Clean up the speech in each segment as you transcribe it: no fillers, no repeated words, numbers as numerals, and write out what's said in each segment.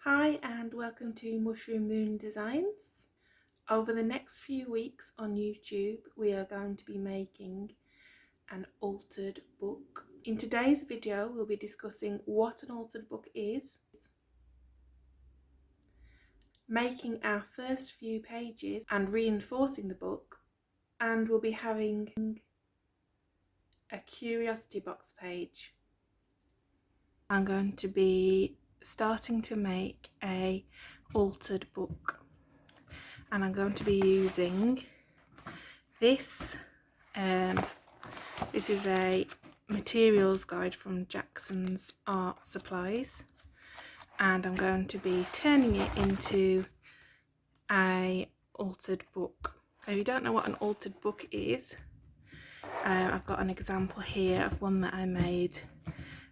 Hi and welcome to Mushroom Moon Designs. Over the next few weeks on YouTube we are going to be making an altered book. In today's video we'll be discussing what an altered book is, making our first few pages and reinforcing the book, and we'll be having a curiosity box page. I'm going to be starting to make a altered book, and I'm going to be using this. This is a materials guide from Jackson's Art Supplies, and I'm going to be turning it into a altered book. So if you don't know what an altered book is, I've got an example here of one that I made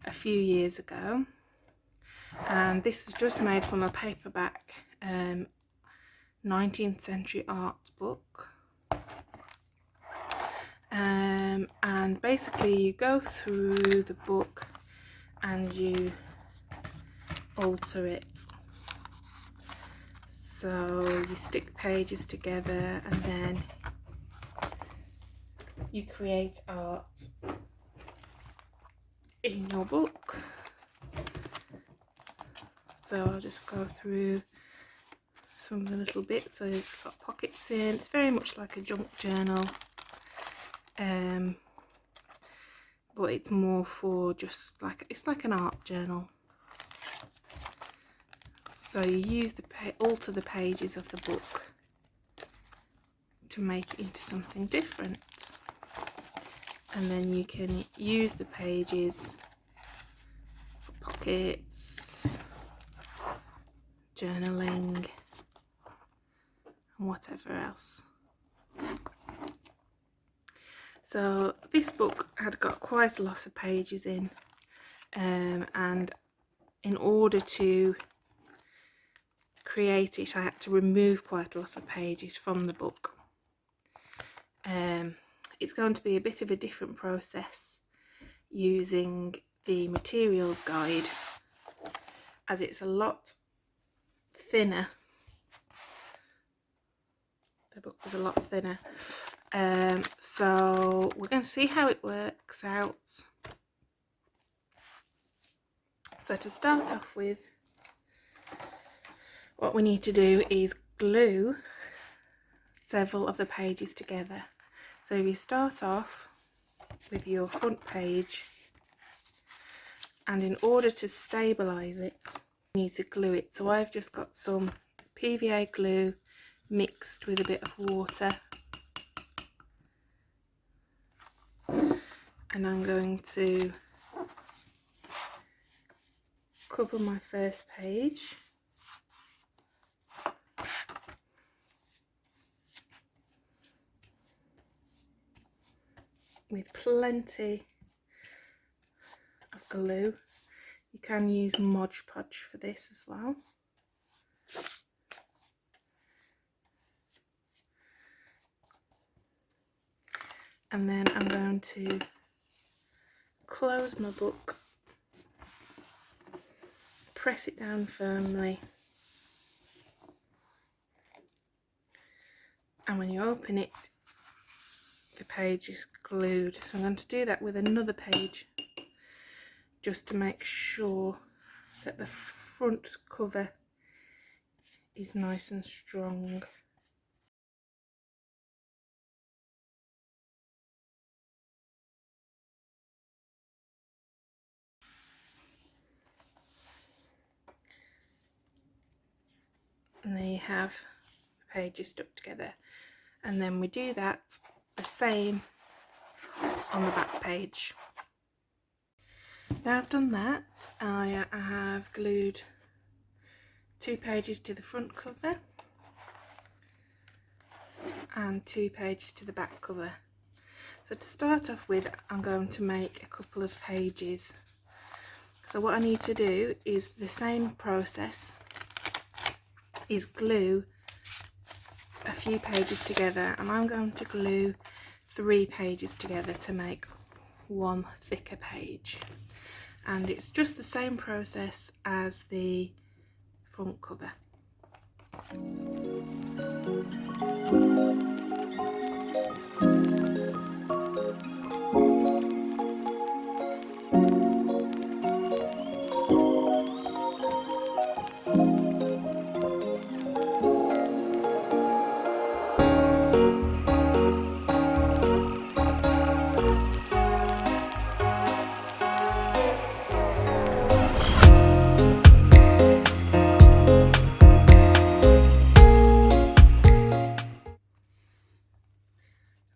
a few years ago, and this is just made from a paperback 19th century art book. And basically you go through the book and you alter it. So you stick pages together and then you create art in your book. So I'll just go through some of the little bits. So it's got pockets in. It's very much like a junk journal, but it's more for just like, it's like an art journal. So you use alter the pages of the book to make it into something different, and then you can use the pages for pockets, journaling, and whatever else. So this book had got quite a lot of pages in, and in order to create it I had to remove quite a lot of pages from the book. It's going to be a bit of a different process using the materials guide, as it's a lot thinner. The book was a lot thinner. So we're going to see how it works out. So to start off with, what we need to do is glue several of the pages together. So you start off with your front page, and in order to stabilize it you need to glue it. So I've just got some PVA glue mixed with a bit of water, and I'm going to cover my first page with plenty of glue. You can use Mod Podge for this as well. And then I'm going to close my book, press it down firmly, and when you open it the page is glued. So I'm going to do that with another page just to make sure that the front cover is nice and strong. And there you have the pages stuck together, and then we do that the same on the back page. Now I've done that, I have glued 2 pages to the front cover and 2 pages to the back cover. So to start off with, I'm going to make a couple of pages. So what I need to do is the same process, is glue a few pages together, and I'm going to glue 3 pages together to make one thicker page. And it's just the same process as the front cover.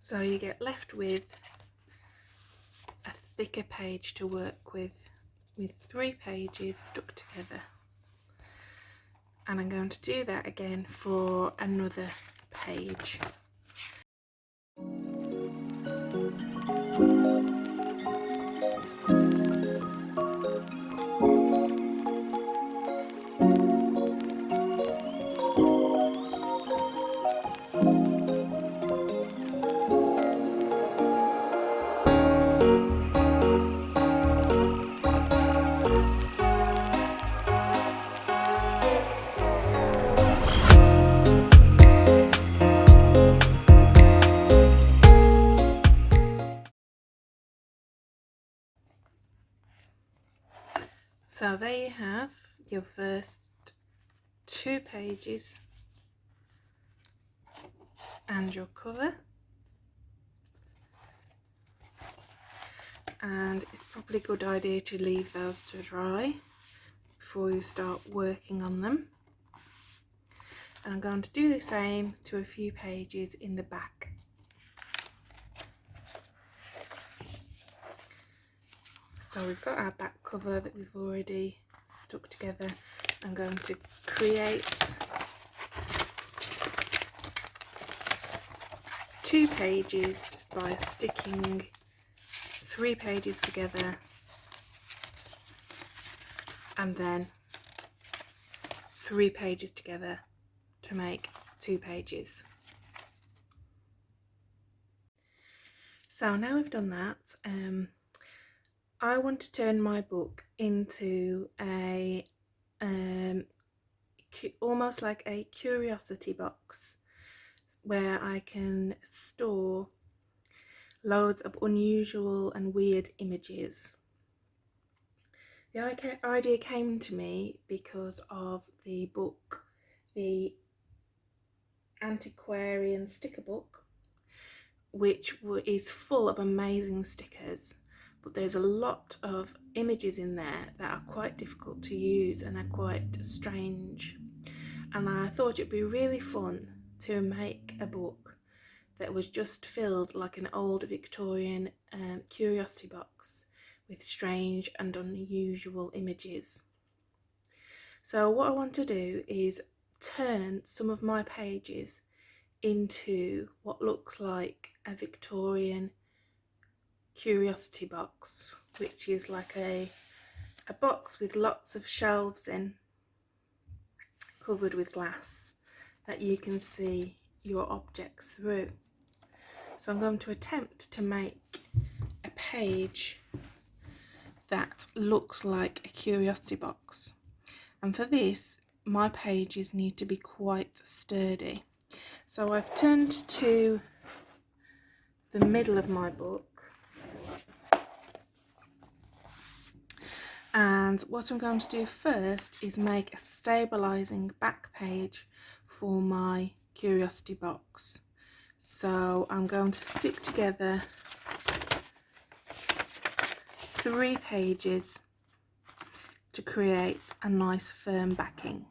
So you get left with a thicker page to work with 3 pages stuck together. And I'm going to do that again for another page. So there you have your first 2 pages and your cover, and it's probably a good idea to leave those to dry before you start working on them. And I'm going to do the same to a few pages in the back. So we've got our back cover that we've already stuck together. I'm going to create 2 pages by sticking 3 pages together and then 3 pages together to make 2 pages. So now we've done that, I want to turn my book into a almost like a curiosity box where I can store loads of unusual and weird images. The idea came to me because of the book, the Antiquarian sticker book, which is full of amazing stickers, but there's a lot of images in there that are quite difficult to use and are quite strange. And I thought it'd be really fun to make a book that was just filled like an old Victorian curiosity box with strange and unusual images. So what I want to do is turn some of my pages into what looks like a Victorian curiosity box, which is like a box with lots of shelves in, covered with glass, that you can see your objects through. So I'm going to attempt to make a page that looks like a curiosity box, and for this my pages need to be quite sturdy. So I've turned to the middle of my book, and what I'm going to do first is make a stabilising back page for my curiosity box. So I'm going to stick together 3 pages to create a nice firm backing.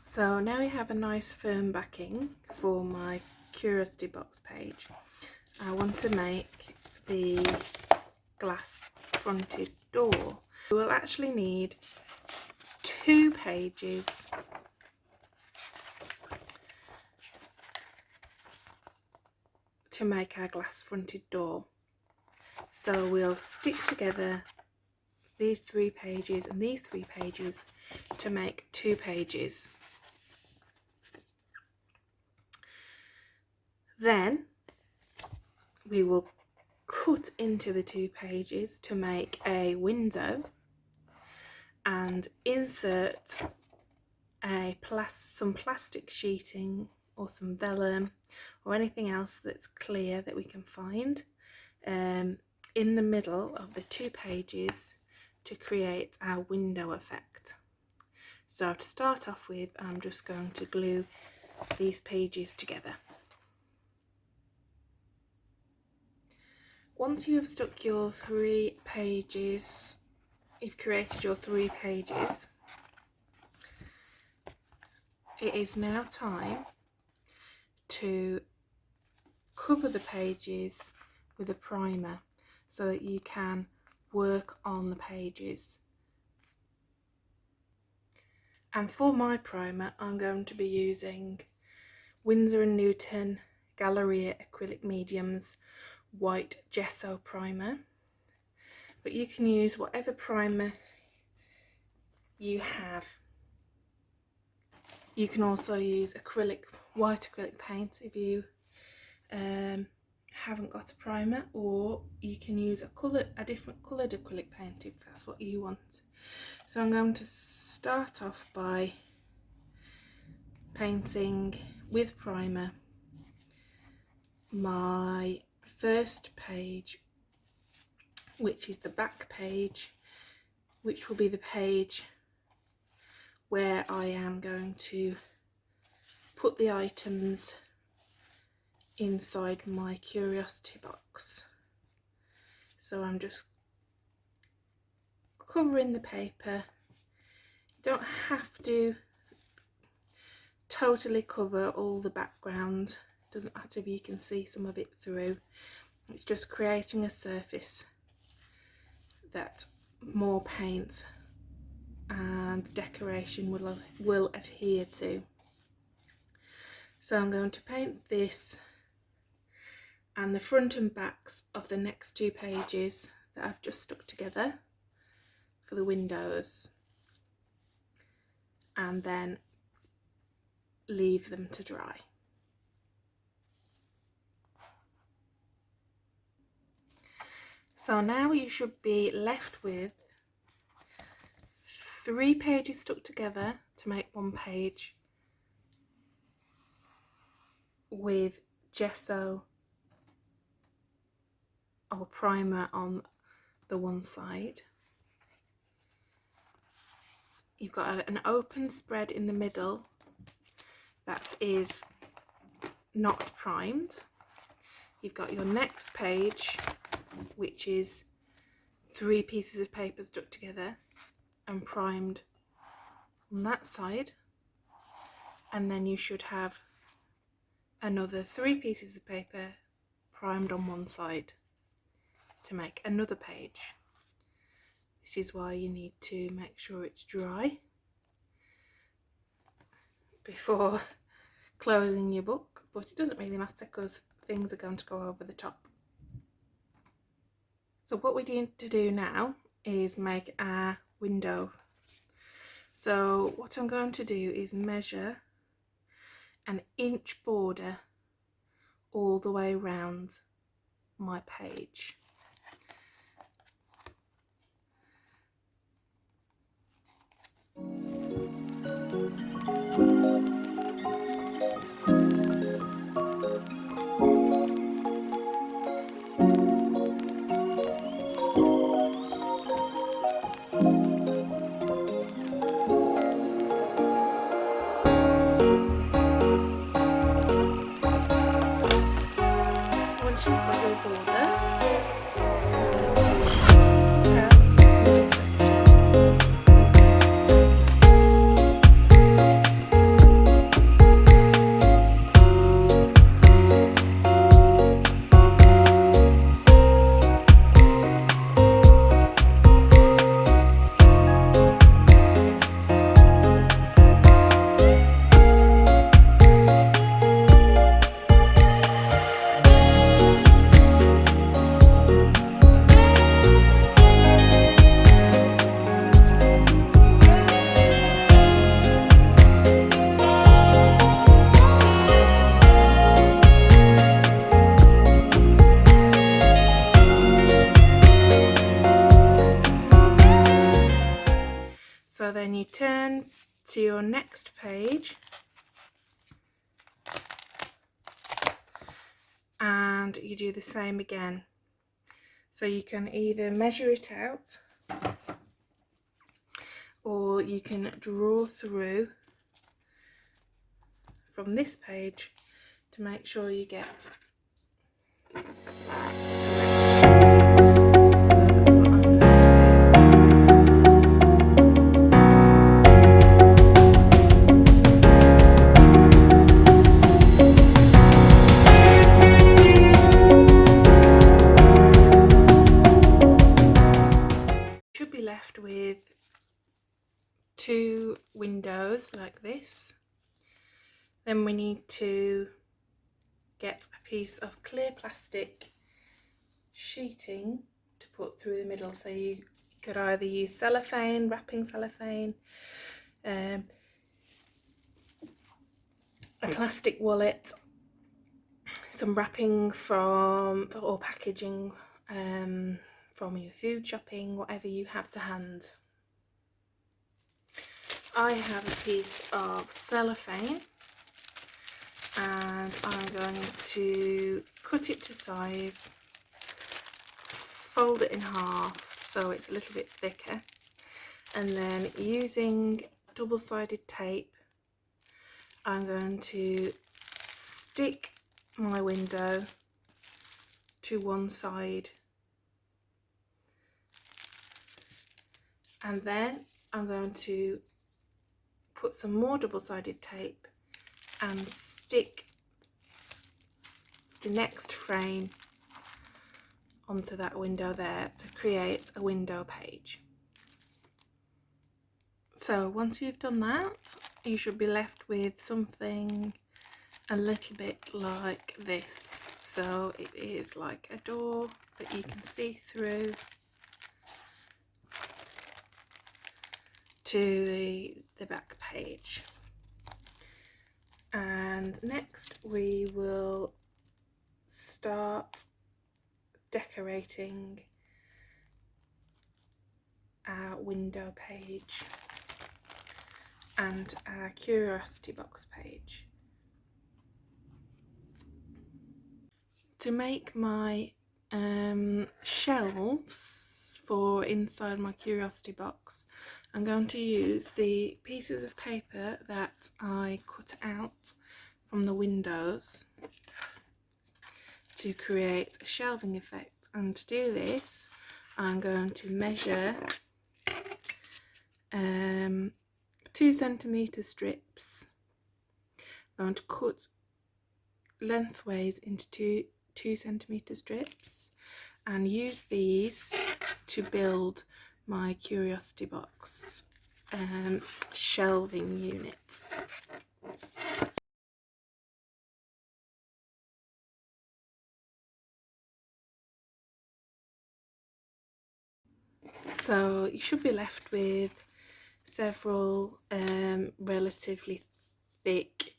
So now we have a nice firm backing for my curiosity box page. I want to make the glass fronted door. We will actually need 2 pages to make our glass fronted door. So we'll stick together these 3 pages and these 3 pages to make 2 pages. Then we will cut into the 2 pages to make a window and insert some plastic sheeting or some vellum or anything else that's clear that we can find in the middle of the 2 pages to create our window effect. So to start off with, I'm just going to glue these pages together. Once you have stuck your 3 pages, you've created your 3 pages, it is now time to cover the pages with a primer so that you can work on the pages. And for my primer, I'm going to be using Winsor & Newton Galleria Acrylic Mediums White Gesso Primer, but you can use whatever primer you have. You can also use white acrylic paint if you haven't got a primer, or you can use a different coloured acrylic paint if that's what you want. So I'm going to start off by painting with primer my first page, which is the back page, which will be the page where I am going to put the items inside my curiosity box. So I'm just covering the paper. You don't have to totally cover all the background, doesn't matter if you can see some of it through. It's just creating a surface that more paint and decoration will adhere to. So I'm going to paint this and the front and backs of the next 2 pages that I've just stuck together for the windows, and then leave them to dry. So now you should be left with 3 pages stuck together to make 1 page with gesso or primer on the one side. You've got an open spread in the middle that is not primed. You've got your next page, which is 3 pieces of paper stuck together and primed on that side, and then you should have another 3 pieces of paper primed on one side to make another page. This is why you need to make sure it's dry before closing your book, but it doesn't really matter because things are going to go over the top. So what we need to do now is make our window. So what I'm going to do is measure an inch border all the way around my page. turn to your next page and you do the same again. So you can either measure it out or you can draw through from this page to make sure you get left with 2 windows like this. Then we need to get a piece of clear plastic sheeting to put through the middle. So you could either use cellophane, wrapping cellophane, a plastic wallet, some wrapping from or packaging from your food shopping, whatever you have to hand. I have a piece of cellophane and I'm going to cut it to size, fold it in half so it's a little bit thicker, and then using double-sided tape I'm going to stick my window to one side, and then I'm going to put some more double-sided tape and stick the next frame onto that window there to create a window page. So once you've done that, you should be left with something a little bit like this. So it is like a door that you can see through to the back page. And next we will start decorating our window page and our curiosity box page. To make my shelves for inside my curiosity box, I'm going to use the pieces of paper that I cut out from the windows to create a shelving effect. And to do this, I'm going to measure 2 centimetre strips. I'm going to cut lengthways into 2 centimetre strips and use these to build my curiosity box shelving unit. So you should be left with several relatively thick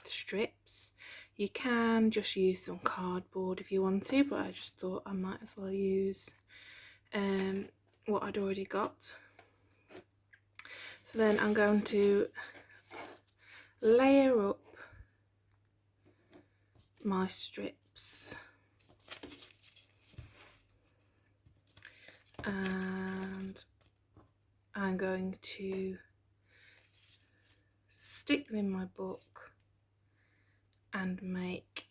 strips. You can just use some cardboard if you want to, but I just thought I might as well use what I'd already got. So then I'm going to layer up my strips and I'm going to stick them in my book and make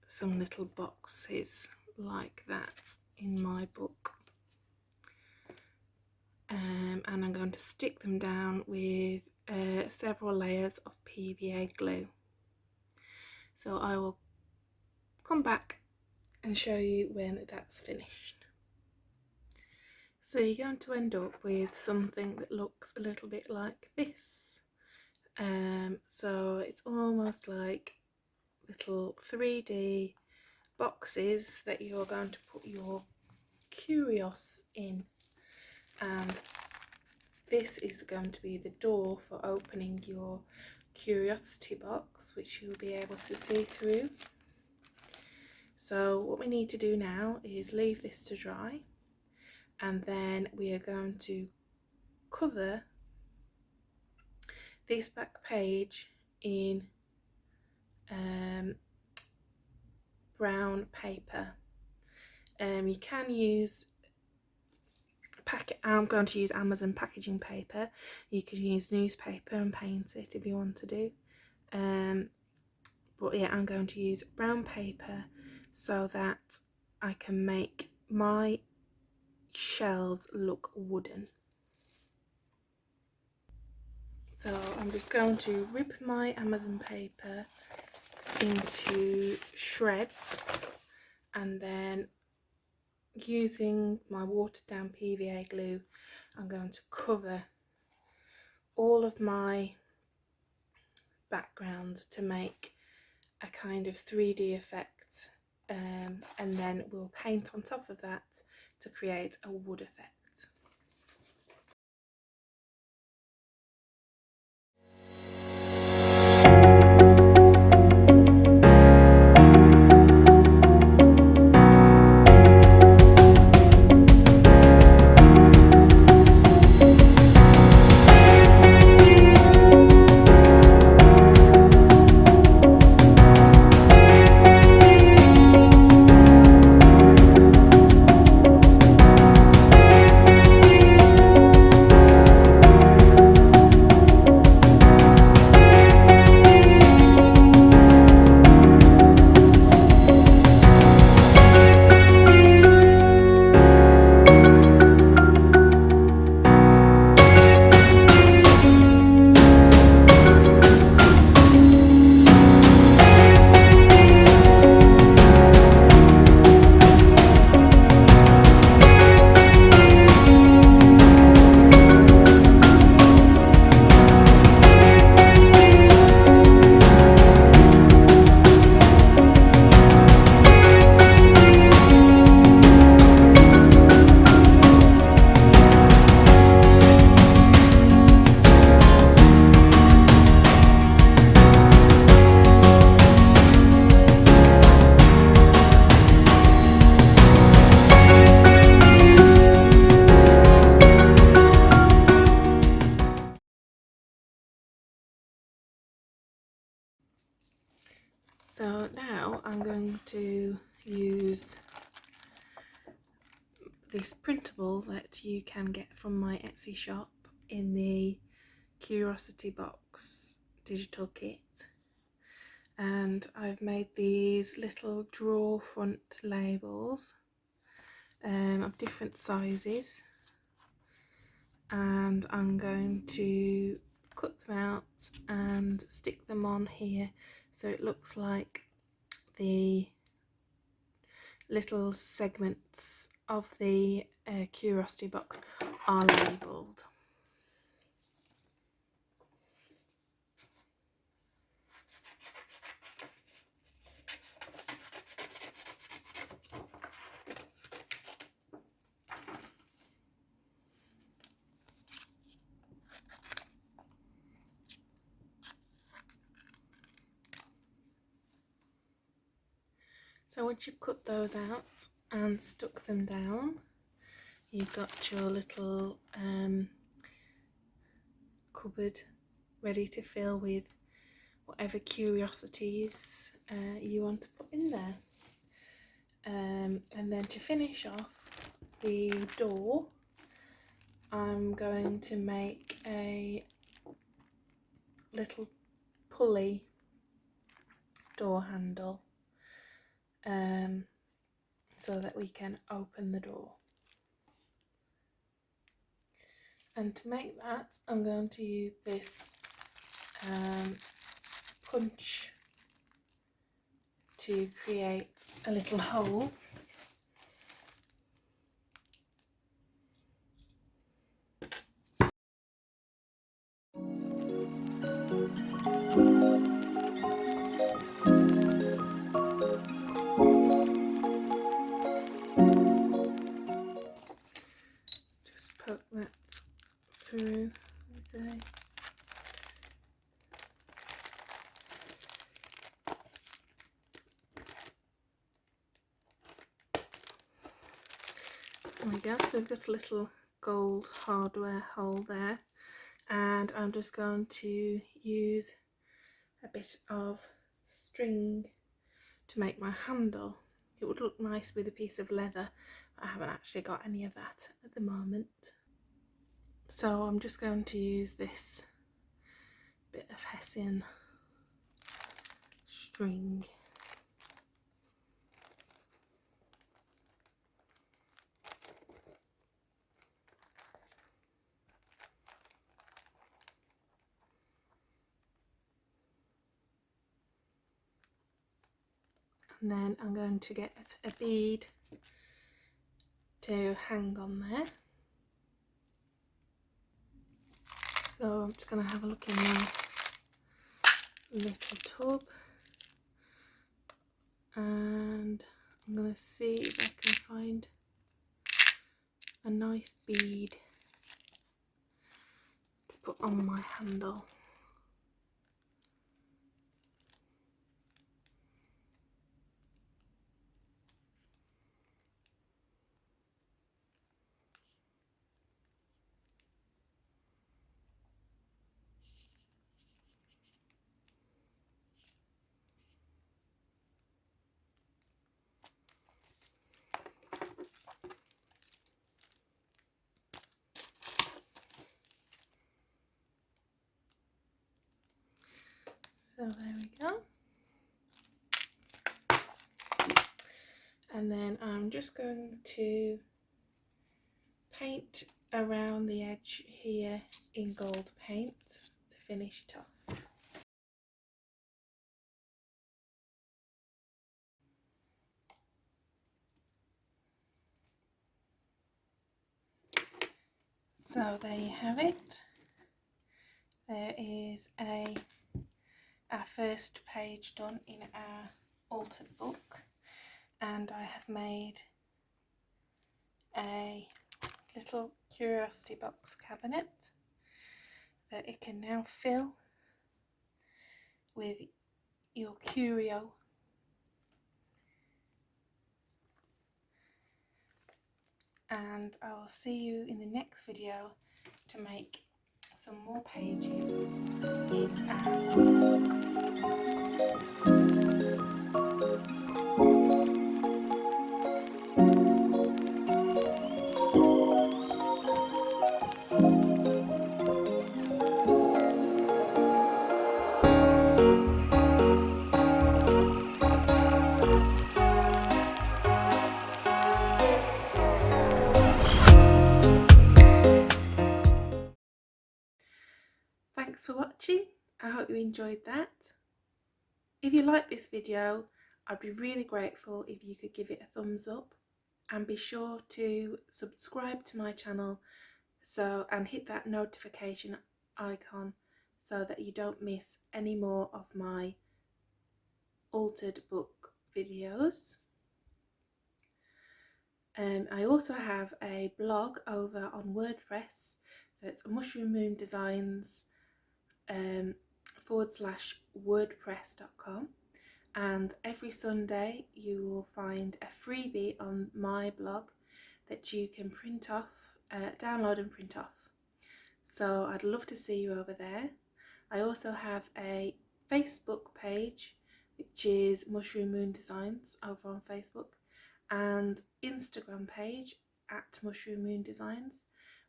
some little boxes like that in my book. And I'm going to stick them down with several layers of PVA glue. So I will come back and show you when that's finished. So you're going to end up with something that looks a little bit like this. So it's almost like little 3D boxes that you're going to put your curios in, and this is going to be the door for opening your curiosity box, which you'll be able to see through. So what we need to do now is leave this to dry, and then we are going to cover this back page in brown paper. You can use I'm going to use Amazon packaging paper. You can use newspaper and paint it if you want to do. But yeah, I'm going to use brown paper so that I can make my shells look wooden. So I'm just going to rip my Amazon paper into shreds, and then using my watered down PVA glue, I'm going to cover all of my background to make a kind of 3D effect, and then we'll paint on top of that to create a wood effect. So now I'm going to use this printable that you can get from my Etsy shop in the Curiosity box digital kit, and I've made these little drawer front labels of different sizes, and I'm going to cut them out and stick them on here so it looks like the little segments of the Curiosity box are labelled. So once you've cut those out and stuck them down, you've got your little cupboard ready to fill with whatever curiosities you want to put in there. And then to finish off the door, I'm going to make a little pulley door handle so that we can open the door. And to make that, I'm going to use this punch to create a little hole. Just poke that through there. There we go, so we've got a little gold hardware hole there, and I'm just going to use a bit of string to make my handle. It would look nice with a piece of leather. I haven't actually got any of that at the moment. So I'm just going to use this bit of Hessian string. And then I'm going to get a bead to hang on there. So I'm just going to have a look in my little tub, and I'm going to see if I can find a nice bead to put on my handle. So there we go. And then I'm just going to paint around the edge here in gold paint to finish it off. So there you have it. There is our first page done in our altered book, and I have made a little curiosity box cabinet that it can now fill with your curio. And I will see you in the next video to make some more pages in our Thanks for watching. I hope you enjoyed that. If you like this video, I'd be really grateful if you could give it a thumbs up, and be sure to subscribe to my channel and hit that notification icon so that you don't miss any more of my altered book videos. I also have a blog over on WordPress, so it's Mushroom Moon Designs /wordpress.com, and every Sunday you will find a freebie on my blog that you can print off, download and print off. So I'd love to see you over there. I also have a Facebook page which is Mushroom Moon Designs over on Facebook, and Instagram page at Mushroom Moon Designs,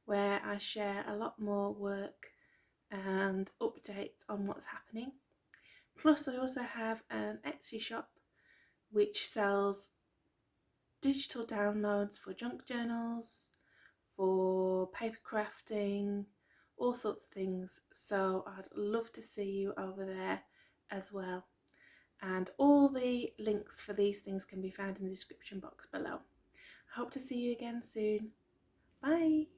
where I share a lot more work and updates on what's happening. Plus I also have an Etsy shop which sells digital downloads for junk journals, for paper crafting, all sorts of things. So I'd love to see you over there as well. And all the links for these things can be found in the description box below. I hope to see you again soon. Bye!